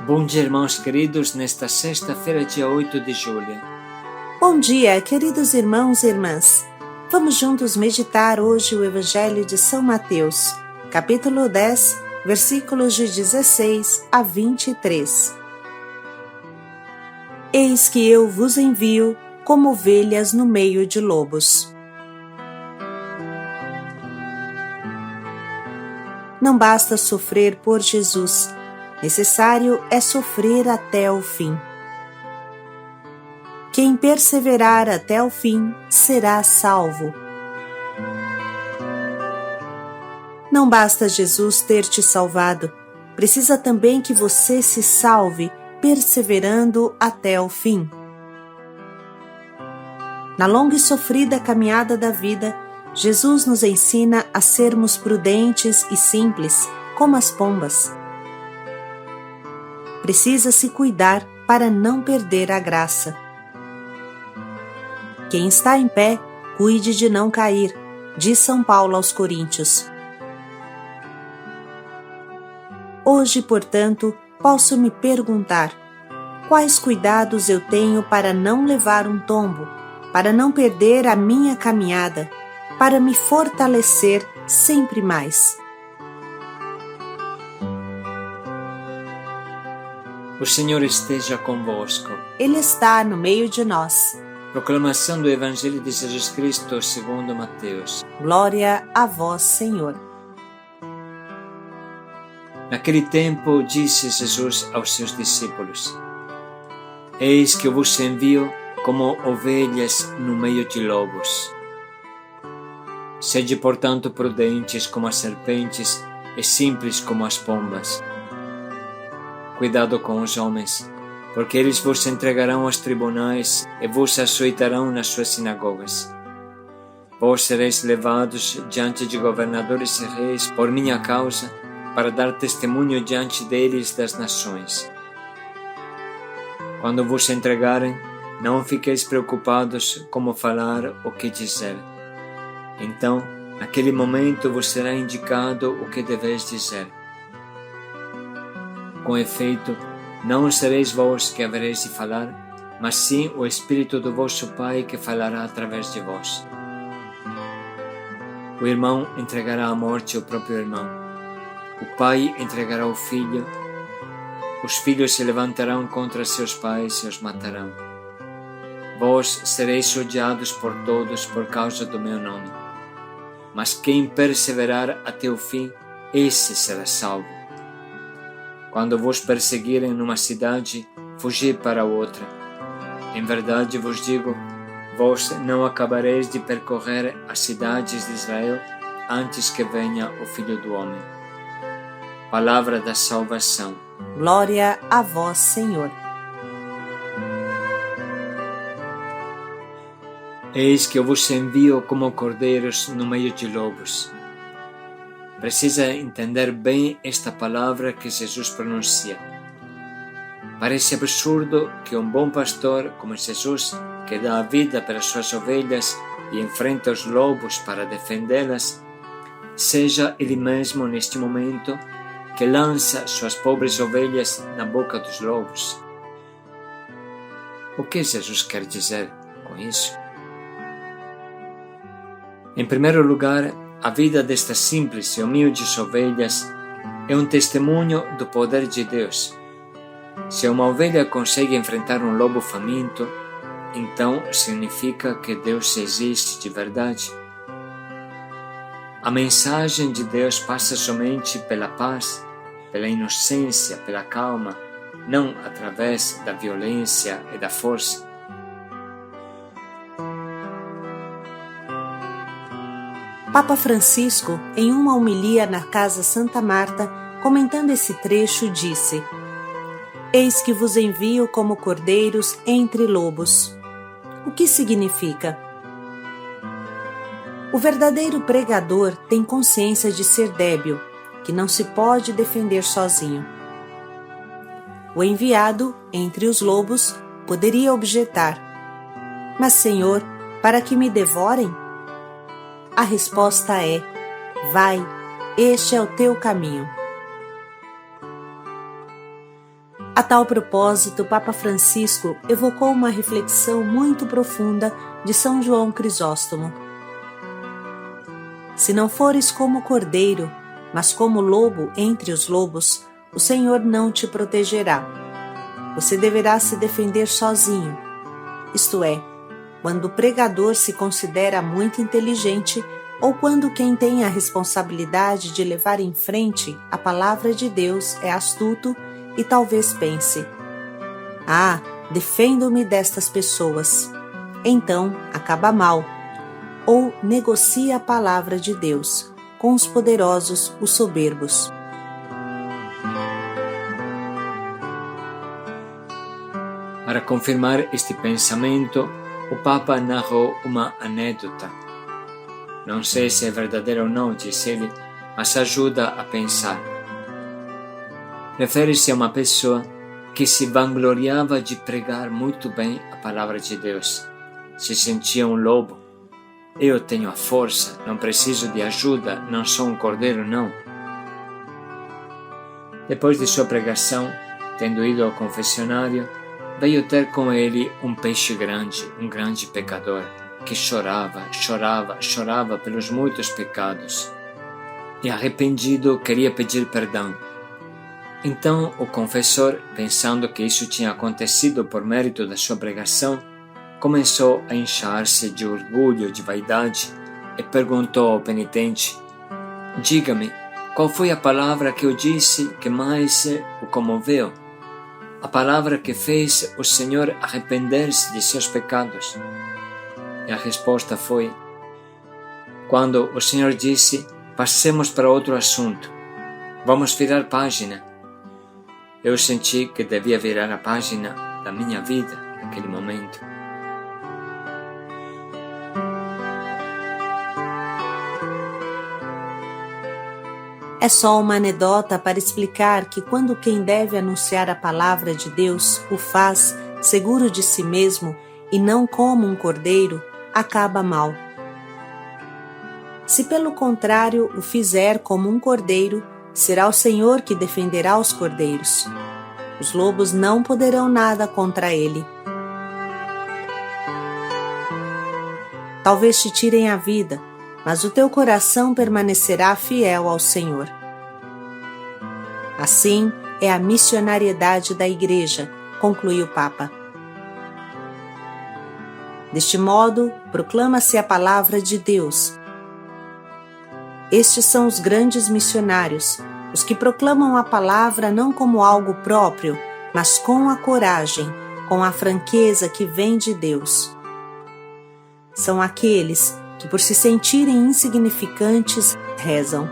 Bom dia, irmãos queridos, nesta sexta-feira, dia 8 de julho. Bom dia, queridos irmãos e irmãs. Vamos juntos meditar hoje o Evangelho de São Mateus, capítulo 10, versículos de 16 a 23. Eis que eu vos envio como ovelhas no meio de lobos. Não basta sofrer por Jesus, necessário é sofrer até o fim. Quem perseverar até o fim será salvo. Não basta Jesus ter te salvado, precisa também que você se salve, perseverando até o fim. Na longa e sofrida caminhada da vida, Jesus nos ensina a sermos prudentes e simples, como as pombas. Precisa se cuidar para não perder a graça. Quem está em pé, cuide de não cair, diz São Paulo aos Coríntios. Hoje, portanto, posso me perguntar: quais cuidados eu tenho para não levar um tombo, para não perder a minha caminhada, para me fortalecer sempre mais? O Senhor esteja convosco. Ele está no meio de nós. Proclamação do Evangelho de Jesus Cristo segundo Mateus. Glória a vós, Senhor. Naquele tempo disse Jesus aos seus discípulos: Eis que eu vos envio como ovelhas no meio de lobos. Sede, portanto, prudentes como as serpentes e simples como as pombas. Cuidado com os homens, porque eles vos entregarão aos tribunais e vos açoitarão nas suas sinagogas. Vós sereis levados diante de governadores e reis por minha causa, para dar testemunho diante deles das nações. Quando vos entregarem, não fiqueis preocupados como falar ou que dizer. Então, naquele momento vos será indicado o que deveis dizer. Com efeito, não sereis vós que havereis de falar, mas sim o Espírito do vosso Pai que falará através de vós. O irmão entregará à morte o próprio irmão. O pai entregará o filho. Os filhos se levantarão contra seus pais e os matarão. Vós sereis odiados por todos por causa do meu nome. Mas quem perseverar até o fim, esse será salvo. Quando vos perseguirem numa cidade, fugi para outra. Em verdade vos digo, vós não acabareis de percorrer as cidades de Israel antes que venha o Filho do Homem. Palavra da salvação. Glória a vós, Senhor. Eis que eu vos envio como cordeiros no meio de lobos. Precisa entender bem esta palavra que Jesus pronuncia. Parece absurdo que um bom pastor como Jesus, que dá a vida pelas suas ovelhas e enfrenta os lobos para defendê-las, seja ele mesmo neste momento que lança suas pobres ovelhas na boca dos lobos. O que Jesus quer dizer com isso? Em primeiro lugar, a vida destas simples e humildes ovelhas é um testemunho do poder de Deus. Se uma ovelha consegue enfrentar um lobo faminto, então significa que Deus existe de verdade. A mensagem de Deus passa somente pela paz, pela inocência, pela calma, não através da violência e da força. Papa Francisco, em uma homilia na Casa Santa Marta, comentando esse trecho, disse: Eis que vos envio como cordeiros entre lobos. O que significa? O verdadeiro pregador tem consciência de ser débil, que não se pode defender sozinho. O enviado, entre os lobos, poderia objetar: Mas, Senhor, para que me devorem? A resposta é: vai, este é o teu caminho. A tal propósito, Papa Francisco evocou uma reflexão muito profunda de São João Crisóstomo. Se não fores como cordeiro, mas como lobo entre os lobos, o Senhor não te protegerá. Você deverá se defender sozinho. Isto é, quando o pregador se considera muito inteligente ou quando quem tem a responsabilidade de levar em frente a palavra de Deus é astuto e talvez pense: "Ah, defendo-me destas pessoas." Então, acaba mal. Ou negocia a palavra de Deus com os poderosos, os soberbos. Para confirmar este pensamento, o Papa narrou uma anedota. Não sei se é verdadeira ou não, disse ele, mas ajuda a pensar. Refere-se a uma pessoa que se vangloriava de pregar muito bem a palavra de Deus. Se sentia um lobo. Eu tenho a força, não preciso de ajuda, não sou um cordeiro, não. Depois de sua pregação, tendo ido ao confessionário, veio ter com ele um peixe grande, um grande pecador, que chorava pelos muitos pecados. E arrependido, queria pedir perdão. Então o confessor, pensando que isso tinha acontecido por mérito da sua pregação, começou a inchar-se de orgulho, de vaidade, e perguntou ao penitente: "Diga-me, qual foi a palavra que eu disse que mais o comoveu? A palavra que fez o Senhor arrepender-se de seus pecados?" E a resposta foi: "Quando o Senhor disse, passemos para outro assunto, vamos virar página." Eu senti que devia virar a página da minha vida naquele momento. É só uma anedota para explicar que quando quem deve anunciar a palavra de Deus o faz seguro de si mesmo e não como um cordeiro, acaba mal. Se pelo contrário o fizer como um cordeiro, será o Senhor que defenderá os cordeiros. Os lobos não poderão nada contra ele. Talvez te tirem a vida, mas o teu coração permanecerá fiel ao Senhor. Assim é a missionariedade da Igreja, concluiu o Papa. Deste modo, proclama-se a palavra de Deus. Estes são os grandes missionários, os que proclamam a palavra não como algo próprio, mas com a coragem, com a franqueza que vem de Deus. São aqueles que, por se sentirem insignificantes, rezam.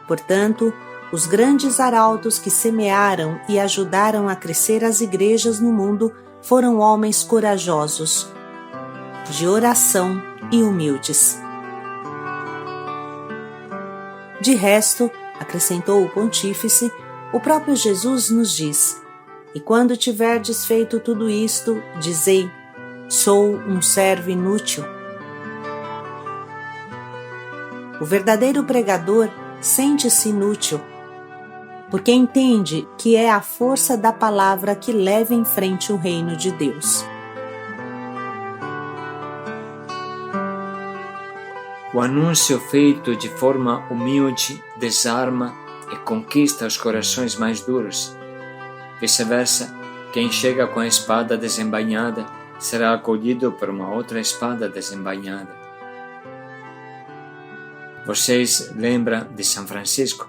Portanto, os grandes arautos que semearam e ajudaram a crescer as igrejas no mundo foram homens corajosos, de oração e humildes. De resto, acrescentou o pontífice, o próprio Jesus nos diz: "E quando tiverdes feito tudo isto, dizei: sou um servo inútil." O verdadeiro pregador sente-se inútil, porque entende que é a força da palavra que leva em frente o reino de Deus. O anúncio feito de forma humilde desarma e conquista os corações mais duros. Vice-versa, quem chega com a espada desembainhada será acolhido por uma outra espada desembainhada. Vocês lembram de São Francisco?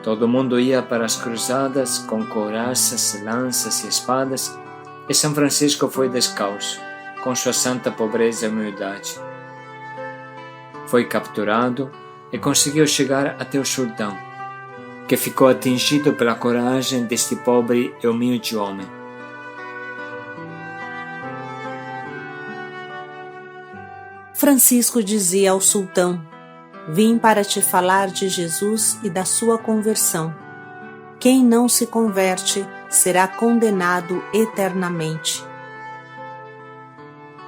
Todo mundo ia para as cruzadas com couraças, lanças e espadas, e São Francisco foi descalço, com sua santa pobreza e humildade. Foi capturado e conseguiu chegar até o sultão, que ficou atingido pela coragem deste pobre e humilde homem. Francisco dizia ao sultão: "Vim para te falar de Jesus e da sua conversão. Quem não se converte será condenado eternamente."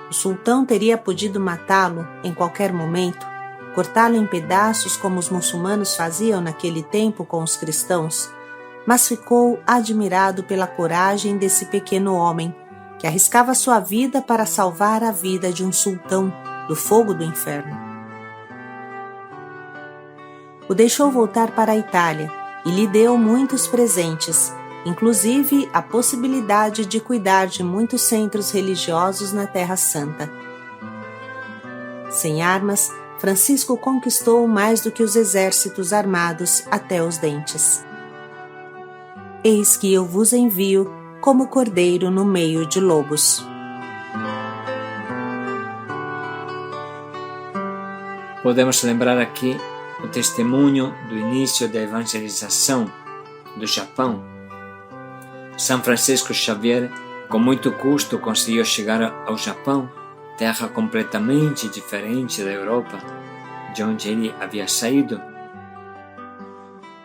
O sultão teria podido matá-lo em qualquer momento, cortá-lo em pedaços como os muçulmanos faziam naquele tempo com os cristãos, mas ficou admirado pela coragem desse pequeno homem, que arriscava sua vida para salvar a vida de um sultão do fogo do inferno. O deixou voltar para a Itália e lhe deu muitos presentes, inclusive a possibilidade de cuidar de muitos centros religiosos na Terra Santa. Sem armas, Francisco conquistou mais do que os exércitos armados até os dentes. Eis que eu vos envio como cordeiro no meio de lobos. Podemos lembrar aqui o testemunho do início da evangelização do Japão. São Francisco Xavier, com muito custo, conseguiu chegar ao Japão, terra completamente diferente da Europa, de onde ele havia saído.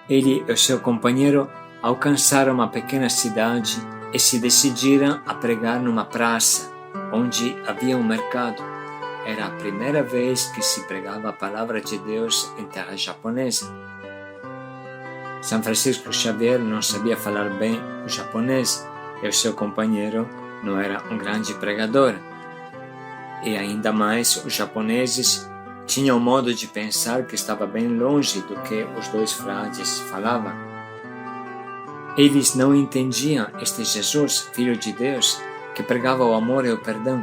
Ele e o seu companheiro alcançaram uma pequena cidade e se decidiram a pregar numa praça, onde havia um mercado. Era a primeira vez que se pregava a palavra de Deus em terra japonesa. São Francisco Xavier não sabia falar bem o japonês e o seu companheiro não era um grande pregador. E ainda mais, os japoneses tinham um modo de pensar que estava bem longe do que os dois frades falavam. Eles não entendiam este Jesus, Filho de Deus, que pregava o amor e o perdão.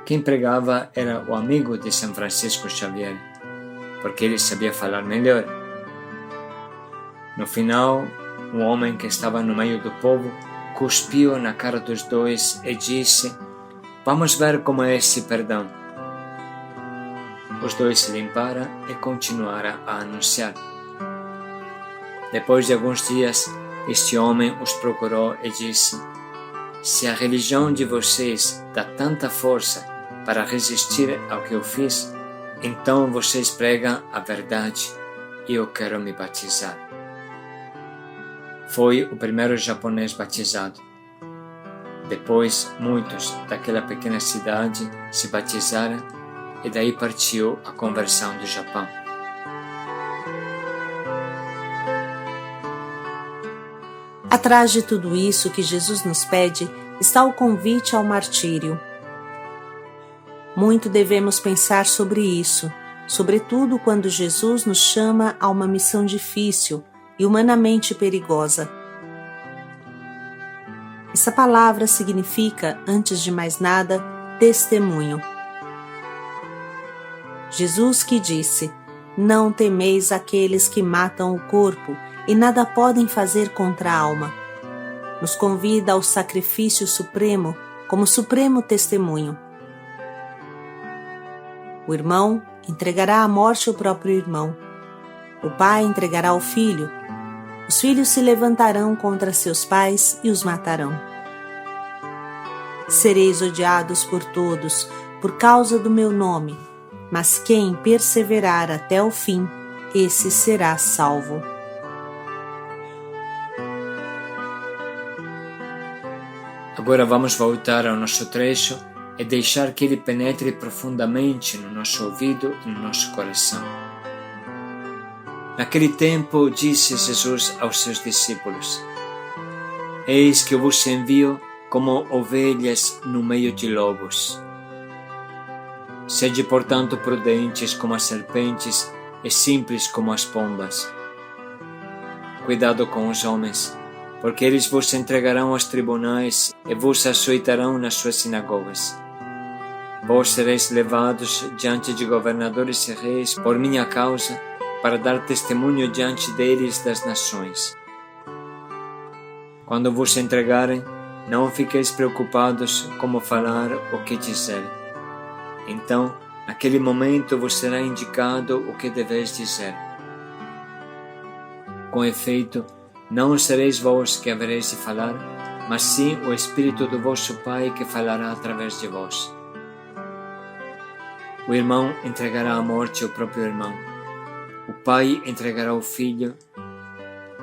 Quem pregava era o amigo de São Francisco Xavier, porque ele sabia falar melhor. No final, um homem que estava no meio do povo cuspiu na cara dos dois e disse: "Vamos ver como é esse perdão." Os dois se limparam e continuaram a anunciar. Depois de alguns dias, este homem os procurou e disse: "Se a religião de vocês dá tanta força para resistir ao que eu fiz, então vocês pregam a verdade e eu quero me batizar." Foi o primeiro japonês batizado. Depois, muitos daquela pequena cidade se batizaram e daí partiu a conversão do Japão. Atrás de tudo isso que Jesus nos pede está o convite ao martírio. Muito devemos pensar sobre isso, sobretudo quando Jesus nos chama a uma missão difícil e humanamente perigosa. Essa palavra significa, antes de mais nada, testemunho. Jesus que disse: "Não temeis aqueles que matam o corpo e nada podem fazer contra a alma", nos convida ao sacrifício supremo como supremo testemunho. O irmão entregará à morte o próprio irmão. O pai entregará o filho. Os filhos se levantarão contra seus pais e os matarão. Sereis odiados por todos por causa do meu nome, mas quem perseverar até o fim, esse será salvo. Agora vamos voltar ao nosso trecho e deixar que ele penetre profundamente no nosso ouvido e no nosso coração. Naquele tempo disse Jesus aos seus discípulos: "Eis que eu vos envio como ovelhas no meio de lobos. Sede, portanto, prudentes como as serpentes e simples como as pombas. Cuidado com os homens, porque eles vos entregarão aos tribunais e vos açoitarão nas suas sinagogas. Vós sereis levados diante de governadores e reis por minha causa, para dar testemunho diante deles das nações. Quando vos entregarem, não fiqueis preocupados como falar ou que dizer. Então, naquele momento vos será indicado o que deveis dizer. Com efeito, não sereis vós que havereis de falar, mas sim o Espírito do vosso Pai que falará através de vós. O irmão entregará à morte o próprio irmão. O pai entregará o filho.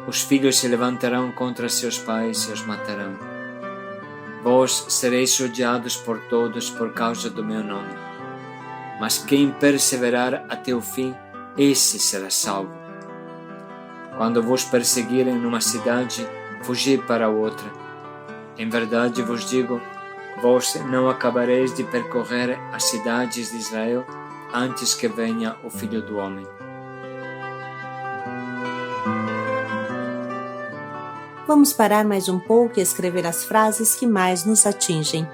Os filhos se levantarão contra seus pais e os matarão. Vós sereis odiados por todos por causa do meu nome. Mas quem perseverar até o fim, esse será salvo. Quando vos perseguirem numa cidade, fugi para outra. Em verdade vos digo, vós não acabareis de percorrer as cidades de Israel antes que venha o Filho do Homem. Vamos parar mais um pouco e escrever as frases que mais nos atingem.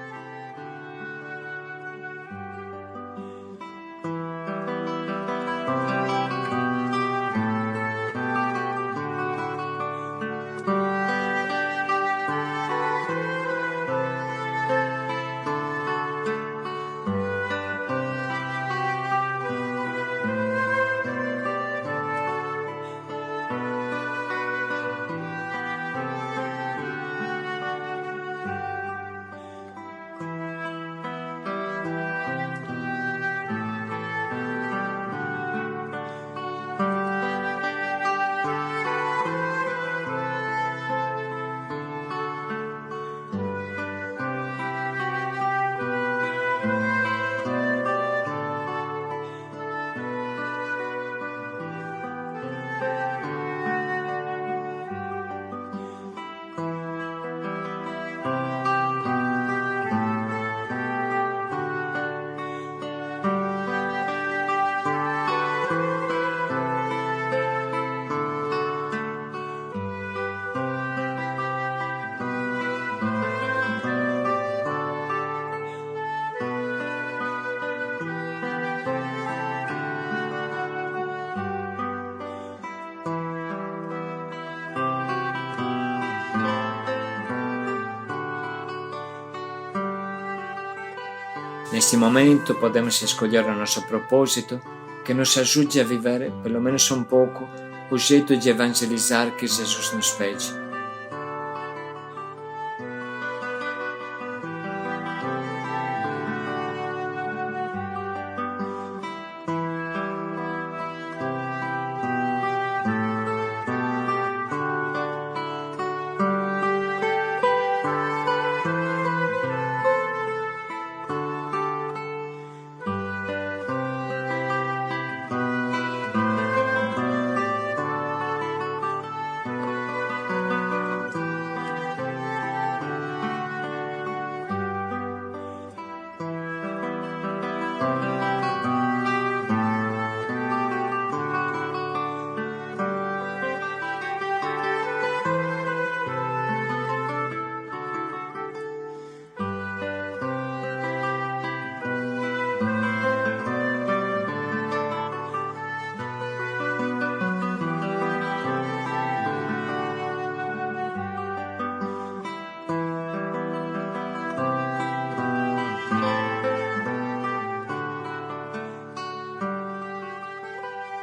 Neste momento podemos escolher o nosso propósito que nos ajude a viver, pelo menos um pouco, o jeito de evangelizar que Jesus nos pede.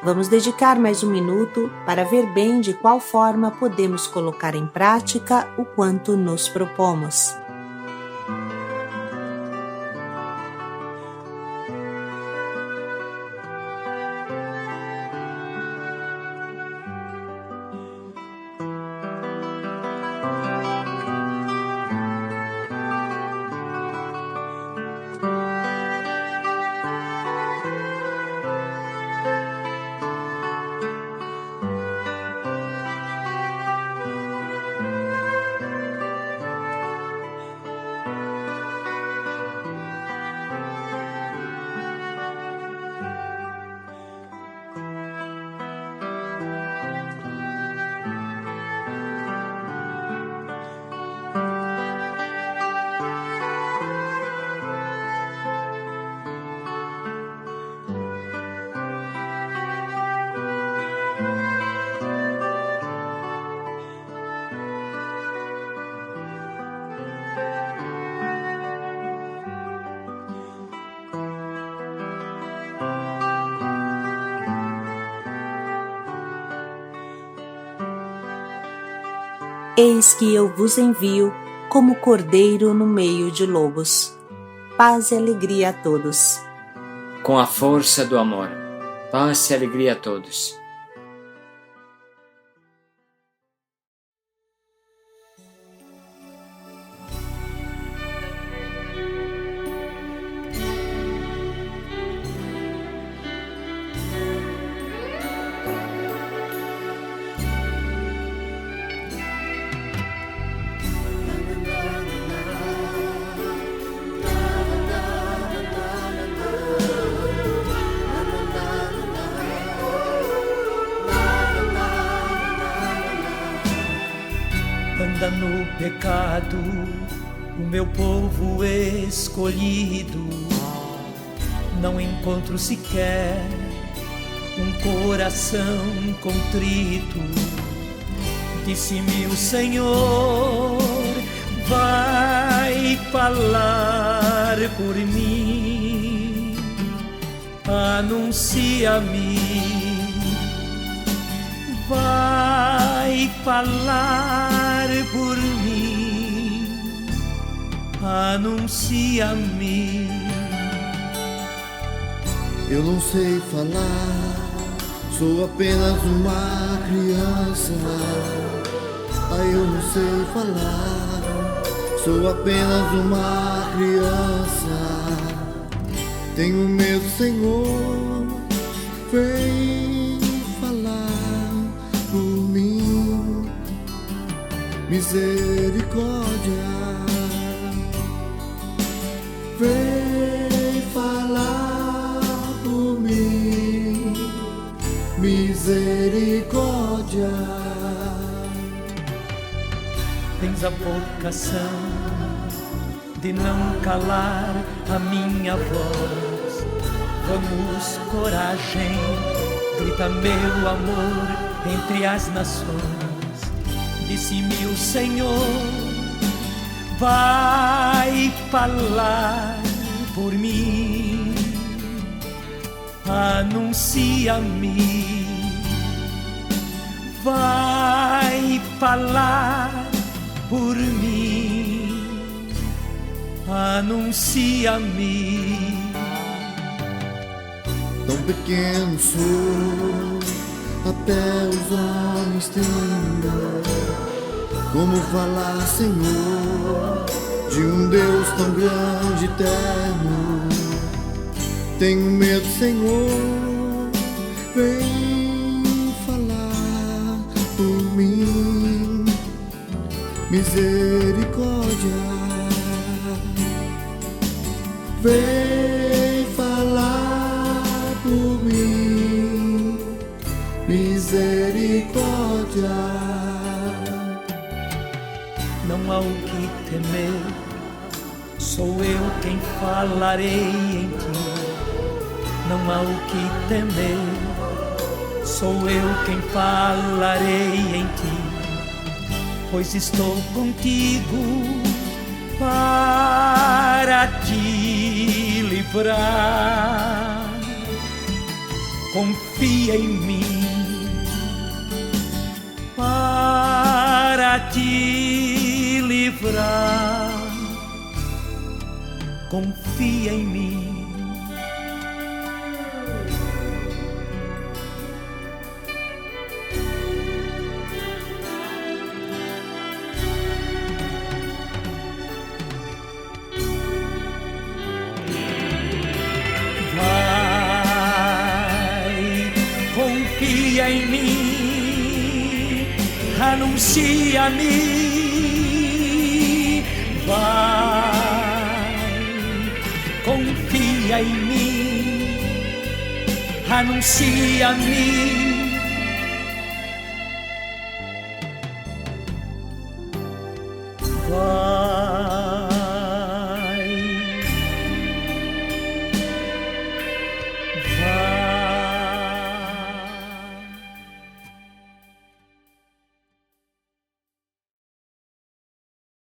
Vamos dedicar mais um minuto para ver bem de qual forma podemos colocar em prática o quanto nos propomos. Eis que eu vos envio como cordeiro no meio de lobos. Paz e alegria a todos. Com a força do amor, paz e alegria a todos. anda no pecado, o meu povo escolhido. Não encontro sequer um coração contrito. Disse-me o Senhor, vai falar por mim, anuncia-me, vai falar por mim, anuncia-me. Eu não sei falar, sou apenas uma criança. Eu não sei falar, sou apenas uma criança. Tenho medo, Senhor, vem falar por mim. Misericórdia, vem falar por mim. Misericórdia. Tens a vocação de não calar a minha voz. Vamos, coragem, grita meu amor entre as nações. Disse-me o Senhor, vai falar por mim, anuncia-me, vai falar por mim, anuncia-me. Tão pequeno sou, até os homens temem. Como falar, Senhor, de um Deus tão grande e eterno? Tenho medo, Senhor, vem falar por mim. Misericórdia, vem falar por mim. Misericórdia. Não há o que temer, sou eu quem falarei em ti. Não há o que temer, sou eu quem falarei em ti. Pois estou contigo para te livrar. Confia em mim para te livrar. Confia em mim. Confia em mim, anuncia-me, vai. Confia em mim, anuncia-me,